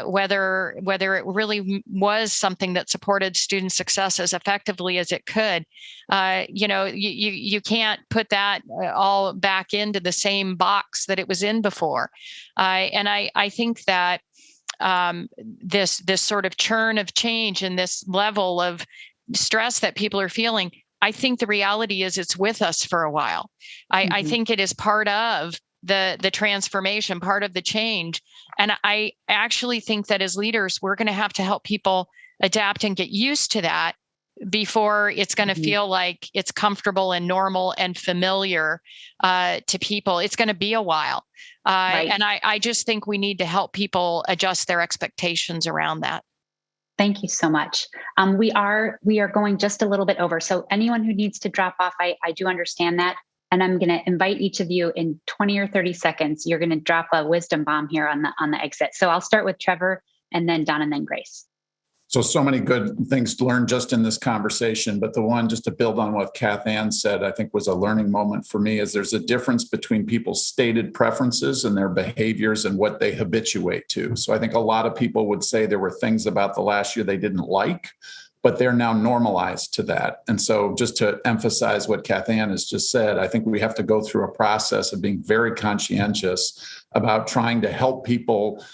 S2: whether it really was something that supported student success as effectively as it could. You can't put that all back into the same box that it was in before. And I think that this sort of churn of change and this level of stress that people are feeling, I think the reality is it's with us for a while. I think it is part of the transformation, part of the change. And I actually think that as leaders, we're going to have to help people adapt and get used to that before it's going to feel like it's comfortable and normal and familiar to people. It's going to be a while. Right. And I just think we need to help people adjust their expectations around that.
S1: Thank you so much. We are going just a little bit over. So anyone who needs to drop off, I do understand that. And I'm going to invite each of you in 20 or 30 seconds. You're going to drop a wisdom bomb here on the exit. So I'll start with Trevor, and then Don, and then Grace.
S3: So many good things to learn just in this conversation. But the one, just to build on what Kath Ann said, I think was a learning moment for me, is there's a difference between people's stated preferences and their behaviors and what they habituate to. So I think a lot of people would say there were things about the last year they didn't like, but they're now normalized to that. And so just to emphasize what Kath Ann has just said, I think we have to go through a process of being very conscientious about trying to help people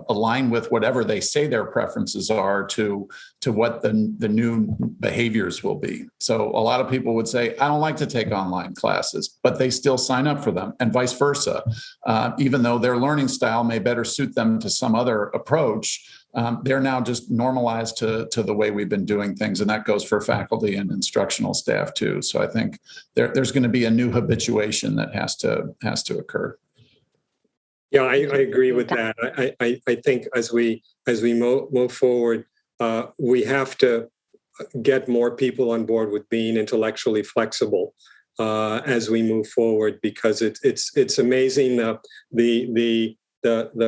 S3: align with whatever they say their preferences are to what the new behaviors will be. So a lot of people would say, I don't like to take online classes, but they still sign up for them, and vice versa. Even though their learning style may better suit them to some other approach, they're now just normalized to the way we've been doing things. And that goes for faculty and instructional staff too. So I think there's going to be a new habituation that has to occur.
S4: Yeah, I agree with that. I think as we move forward, we have to get more people on board with being intellectually flexible as we move forward, because it's amazing the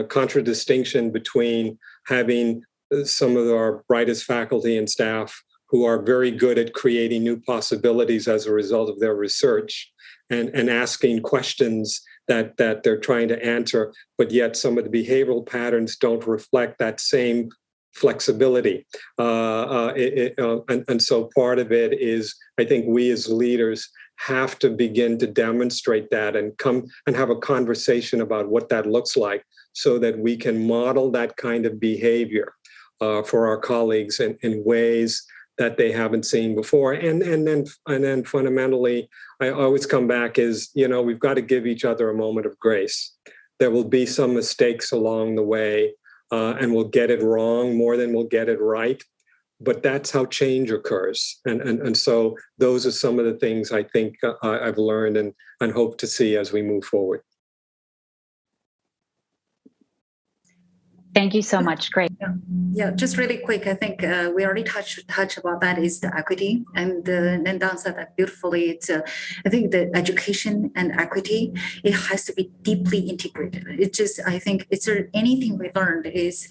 S4: contradistinction between having some of our brightest faculty and staff who are very good at creating new possibilities as a result of their research and asking questions that they're trying to answer, but yet some of the behavioral patterns don't reflect that same flexibility. And so part of it is, I think we as leaders have to begin to demonstrate that and come and have a conversation about what that looks like, so that we can model that kind of behavior for our colleagues in ways that they haven't seen before. And then fundamentally, I always come back is, we've got to give each other a moment of grace. There will be some mistakes along the way, and we'll get it wrong more than we'll get it right. But that's how change occurs. And so those are some of the things I think I've learned and hope to see as we move forward.
S1: Thank you so much. Great.
S5: Yeah, just really quick. I think we already touched about that is the equity, and Dan said that beautifully. It's I think the education and equity, it has to be deeply integrated. It just, I think it's anything we learned is,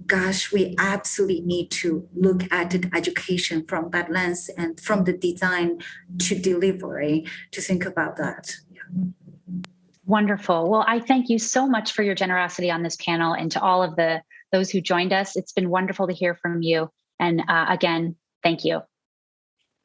S5: gosh, we absolutely need to look at the education from that lens and from the design to delivery to think about that. Yeah.
S1: Wonderful. Well, I thank you so much for your generosity on this panel, and to all of those who joined us. It's been wonderful to hear from you. And again, thank you.